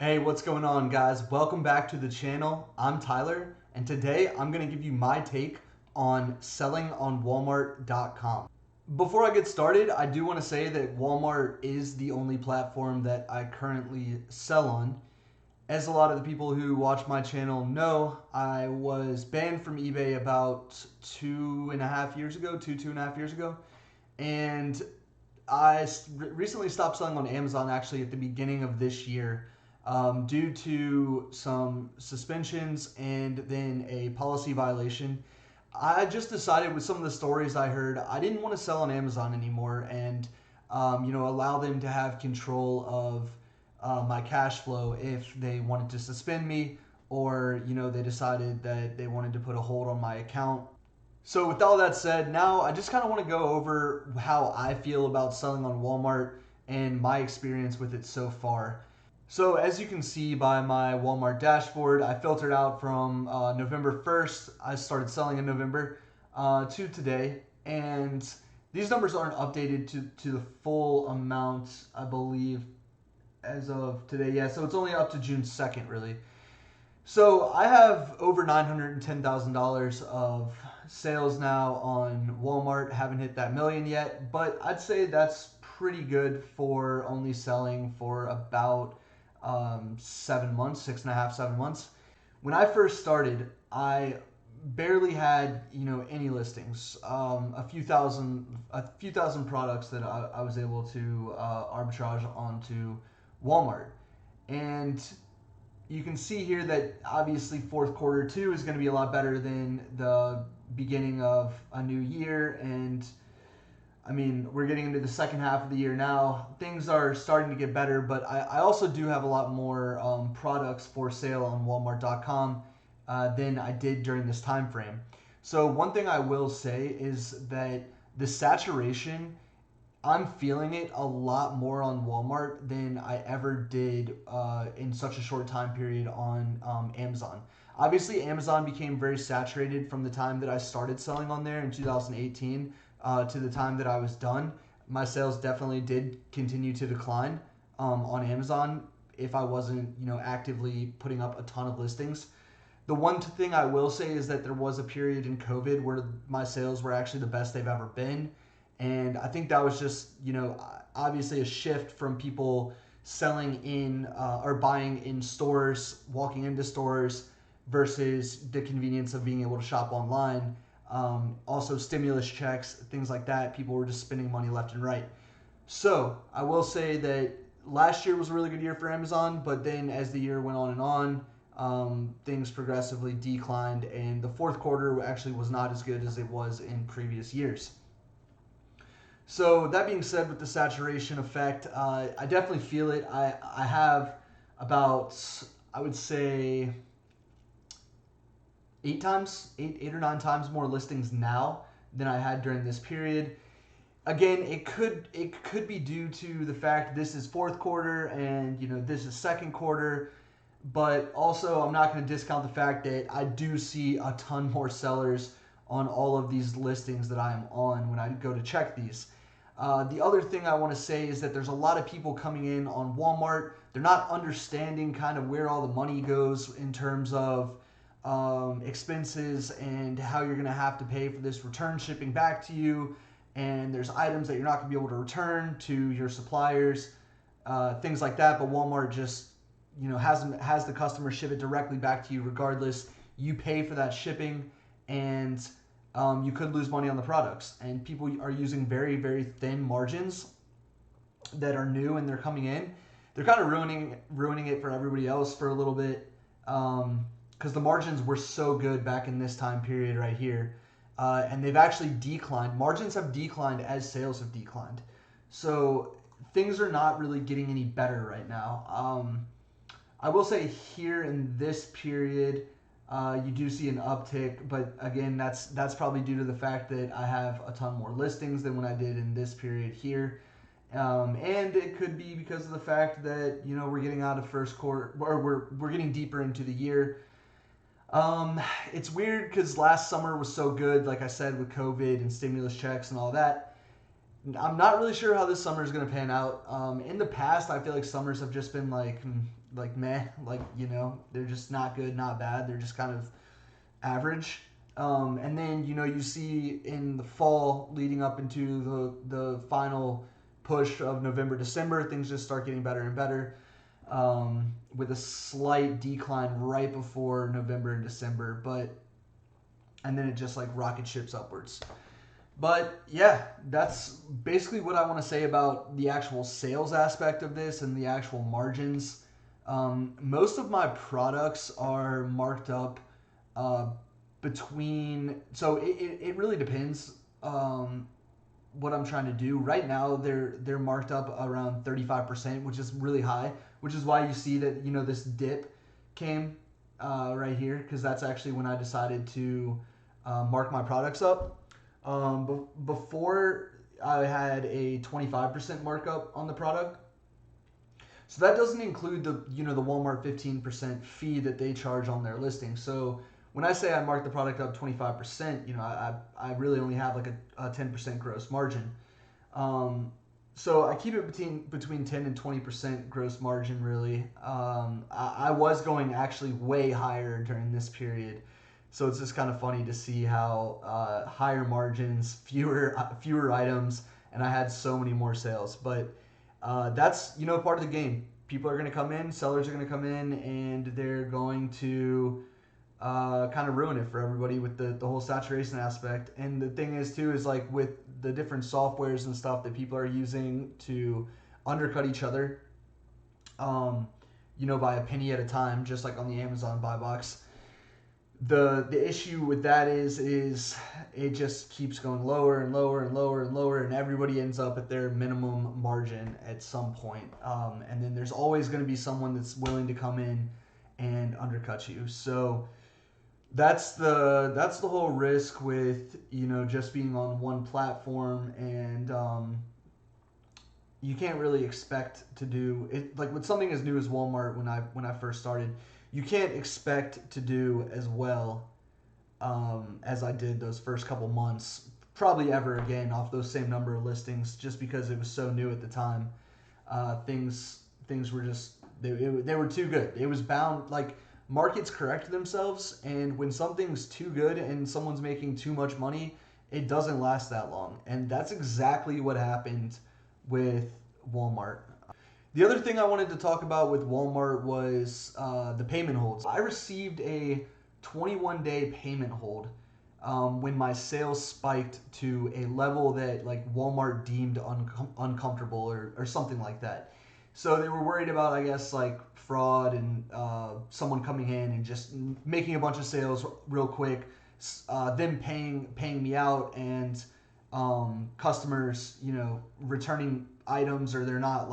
Hey, what's going on, guys? Welcome back to the channel. I'm Tyler, and today I'm going to give you my take on selling on Walmart.com. Before I get started, I do want to say that Walmart is the only platform that I currently sell on. As a lot of the people who watch my channel know, I was banned from eBay about 2.5 years ago, 2.5 years ago, and I recently stopped selling on Amazon actually at the beginning of this year due to some suspensions and then a policy violation. I just decided with some of the stories I heard, I didn't want to sell on Amazon anymore and allow them to have control of my cash flow if they wanted to suspend me or they decided that they wanted to put a hold on my account. So with all that said, now I just kind of want to go over how I feel about selling on Walmart and my experience with it so far. So as you can see by my Walmart dashboard, I filtered out from November 1st. I started selling in November to today, and these numbers aren't updated to the full amount, I believe, as of today. Yeah, so it's only up to June 2nd, really. So I have over $910,000 of sales now on Walmart. Haven't hit that million yet, but I'd say that's pretty good for only selling for about 7 months, 6.5, 7 months. When I first started, I barely had any listings. A few thousand products that I was able to arbitrage onto Walmart, and you can see here that obviously fourth quarter two is going to be a lot better than the beginning of a new year. And I mean, we're getting into the second half of the year now. Things are starting to get better, but I also do have a lot more products for sale on Walmart.com than I did during this time frame. So one thing I will say is that the saturation, I'm feeling it a lot more on Walmart than I ever did in such a short time period on Amazon. Obviously, Amazon became very saturated from the time that I started selling on there in 2018 to the time that I was done. My sales definitely did continue to decline on Amazon if I wasn't, actively putting up a ton of listings. The one thing I will say is that there was a period in COVID where my sales were actually the best they've ever been. And I think that was just, obviously a shift from people selling in or buying in stores, walking into stores versus the convenience of being able to shop online. Also, stimulus checks, things like that. People were just spending money left and right. So I will say that last year was a really good year for Amazon, but then as the year went on and on, things progressively declined, and the fourth quarter actually was not as good as it was in previous years. So that being said, with the saturation effect, I definitely feel it. I have about, I would say, 8 or 9 times more listings now than I had during this period. Again, it could be due to the fact this is fourth quarter and this is second quarter, but also I'm not going to discount the fact that I do see a ton more sellers on all of these listings that I am on when I go to check these. The other thing I want to say is that there's a lot of people coming in on Walmart. They're not understanding kind of where all the money goes in terms of expenses and how you're going to have to pay for this return shipping back to you. And there's items that you're not going to be able to return to your suppliers, things like that. But Walmart just has the customer ship it directly back to you regardless. You pay for that shipping, and you could lose money on the products. And people are using very, very thin margins that are new and they're coming in. They're kind of ruining it for everybody else for a little bit because the margins were so good back in this time period right here. And they've actually declined. Margins have declined as sales have declined. So things are not really getting any better right now. I will say here in this period, you do see an uptick, but again, that's probably due to the fact that I have a ton more listings than when I did in this period here. And it could be because of the fact that we're getting out of first quarter, or we're getting deeper into the year. It's weird because last summer was so good, like I said, with COVID and stimulus checks and all that. I'm not really sure how this summer is going to pan out. In the past, I feel like summers have just been like like meh, like they're just not good, not bad. They're just kind of average. And then you see in the fall leading up into the final push of November, December, things just start getting better and better. With a slight decline right before November and December, and then it just like rocket ships upwards. But yeah, that's basically what I want to say about the actual sales aspect of this and the actual margins. Most of my products are marked up uh, so it really depends what I'm trying to do. Right now they're marked up around 35%, which is really high, which is why you see that this dip came right here, because that's actually when I decided to mark my products up. Before I had a 25% markup on the product. So that doesn't include the Walmart 15% fee that they charge on their listing. So when I say I mark the product up 25%, I really only have like a 10% gross margin. So I keep it between 10 and 20% gross margin really. I was going actually way higher during this period. So it's just kind of funny to see how higher margins, fewer items, and I had so many more sales. But that's part of the game. People are going to come in, sellers are going to come in, and they're going to kind of ruin it for everybody with the whole saturation aspect. And the thing is too is like with the different softwares and stuff that people are using to undercut each other, by a penny at a time, just like on the Amazon buy box. The issue with that is it just keeps going lower and lower and lower and lower, and everybody ends up at their minimum margin at some point. And then there's always going to be someone that's willing to come in and undercut you. So that's the whole risk with just being on one platform, and you can't really expect to do it like with something as new as Walmart. When I first started, you can't expect to do as well as I did those first couple months, probably ever again off those same number of listings, just because it was so new at the time. Things were just they were too good. It was bound, like, markets correct themselves, and when something's too good and someone's making too much money, it doesn't last that long. And that's exactly what happened with Walmart. The other thing I wanted to talk about with Walmart was the payment holds. I received a 21-day payment hold when my sales spiked to a level that like Walmart deemed uncomfortable or something like that. So they were worried about, I guess, like fraud and someone coming in and just making a bunch of sales real quick, them paying me out, and customers, returning items, or they're not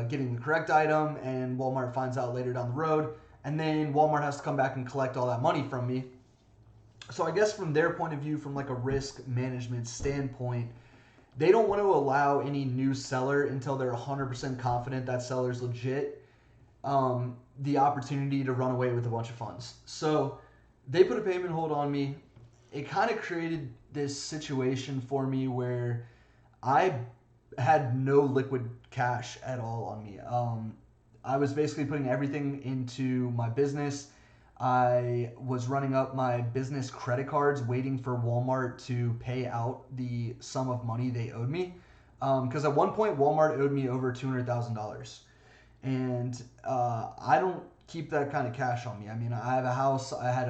getting the correct item, and Walmart finds out later down the road, and then Walmart has to come back and collect all that money from me. So I guess from their point of view, from like a risk management standpoint, they don't want to allow any new seller until they're 100% confident that seller's legit, the opportunity to run away with a bunch of funds. So they put a payment hold on me. It kind of created this situation for me where I had no liquid cash at all on me. I was basically putting everything into my business. I was running up my business credit cards, waiting for Walmart to pay out the sum of money they owed me. Because at one point, Walmart owed me over $200,000. And I don't keep that kind of cash on me. I mean, I have a house. I have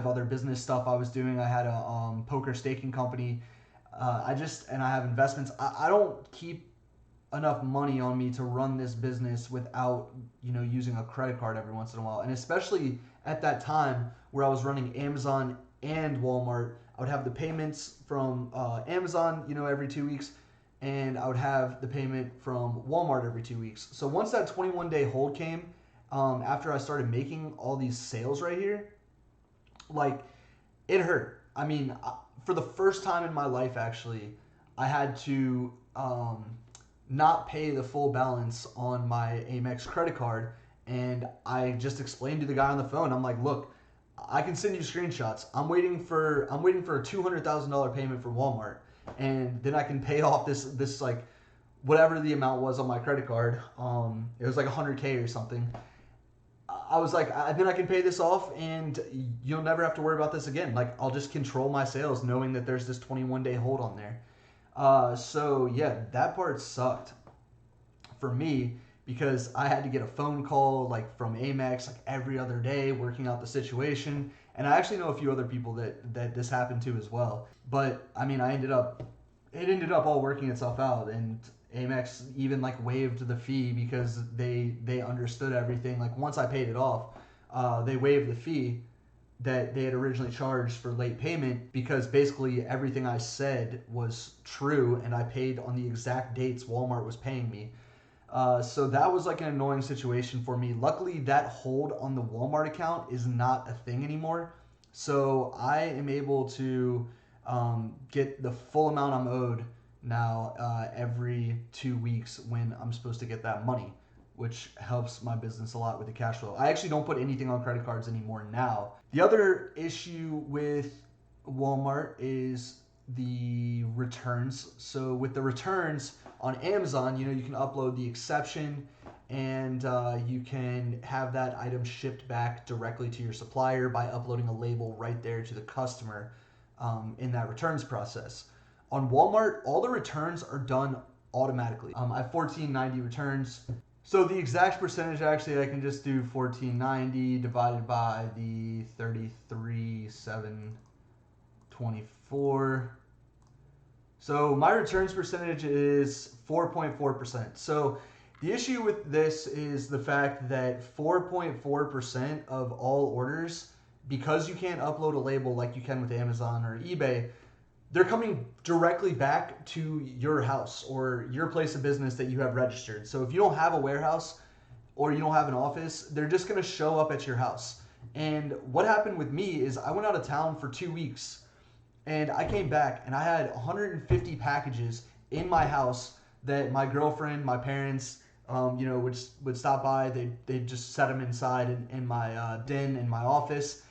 other business stuff I was doing. I had a poker staking company. And I have investments. I don't keep enough money on me to run this business without using a credit card every once in a while. And especially at that time where I was running Amazon and Walmart, I would have the payments from Amazon every 2 weeks, and I would have the payment from Walmart every 2 weeks. So once that 21-day hold came, after I started making all these sales right here, like, it hurt. I mean, for the first time in my life, actually, I had to not pay the full balance on my Amex credit card. And I just explained to the guy on the phone, I'm like, look, I can send you screenshots. I'm waiting for a $200,000 payment from Walmart, and then I can pay off this like whatever the amount was on my credit card. It was like 100K or something. I was like, then I can pay this off and you'll never have to worry about this again. Like, I'll just control my sales knowing that there's this 21-day hold on there. So yeah, that part sucked for me because I had to get a phone call like from Amex like every other day working out the situation. And I actually know a few other people that this happened to as well. But I mean, it ended up all working itself out, and Amex even like waived the fee because they understood everything. Like once I paid it off, they waived the fee that they had originally charged for late payment because basically everything I said was true and I paid on the exact dates Walmart was paying me. So that was like an annoying situation for me. Luckily, that hold on the Walmart account is not a thing anymore. So I am able to get the full amount I'm owed now every 2 weeks when I'm supposed to get that money, which helps my business a lot with the cash flow. I actually don't put anything on credit cards anymore now. The other issue with Walmart is the returns. So with the returns on Amazon, you can upload the exception and you can have that item shipped back directly to your supplier by uploading a label right there to the customer in that returns process. On Walmart, all the returns are done automatically. I have 1490 returns. So the exact percentage, actually, I can just do 1490 divided by the 33,724. So my returns percentage is 4.4%. So the issue with this is the fact that 4.4% of all orders, because you can't upload a label like you can with Amazon or eBay, they're coming directly back to your house or your place of business that you have registered. So if you don't have a warehouse or you don't have an office, they're just going to show up at your house. And what happened with me is I went out of town for 2 weeks and I came back and I had 150 packages in my house that my girlfriend, my parents, would stop by. They'd just set them inside in my den in my office.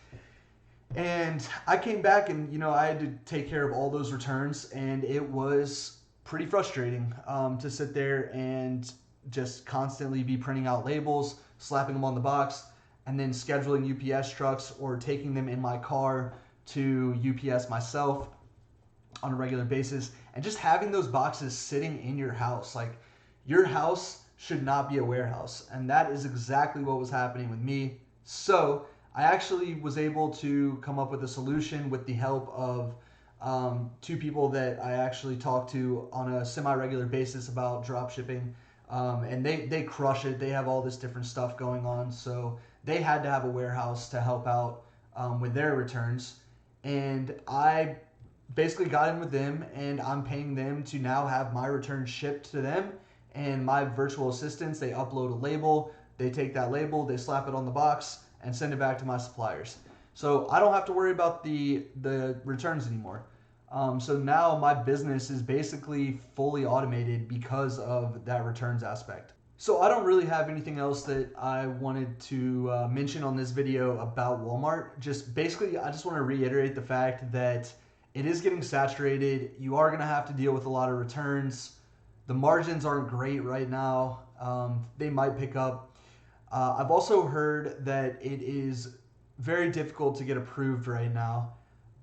And I came back and, I had to take care of all those returns, and it was pretty frustrating to sit there and just constantly be printing out labels, slapping them on the box, and then scheduling UPS trucks or taking them in my car to UPS myself on a regular basis, and just having those boxes sitting in your house. Like, your house should not be a warehouse, and that is exactly what was happening with me. So I actually was able to come up with a solution with the help of two people that I actually talk to on a semi-regular basis about drop shipping. And they crush it. They have all this different stuff going on. So they had to have a warehouse to help out with their returns. And I basically got in with them, and I'm paying them to now have my returns shipped to them. And my virtual assistants, they upload a label. They take that label, they slap it on the box, and send it back to my suppliers. So I don't have to worry about the returns anymore. So now my business is basically fully automated because of that returns aspect. So I don't really have anything else that I wanted to mention on this video about Walmart. Just basically, I just want to reiterate the fact that it is getting saturated. You are going to have to deal with a lot of returns. The margins aren't great right now. They might pick up. I've also heard that it is very difficult to get approved right now.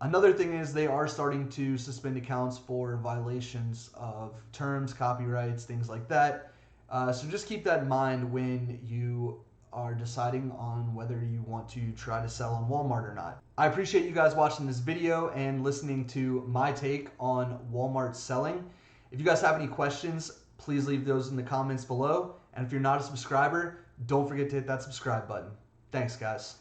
Another thing is they are starting to suspend accounts for violations of terms, copyrights, things like that. So just keep that in mind when you are deciding on whether you want to try to sell on Walmart or not. I appreciate you guys watching this video and listening to my take on Walmart selling. If you guys have any questions, please leave those in the comments below. And if you're not a subscriber, don't forget to hit that subscribe button. Thanks, guys.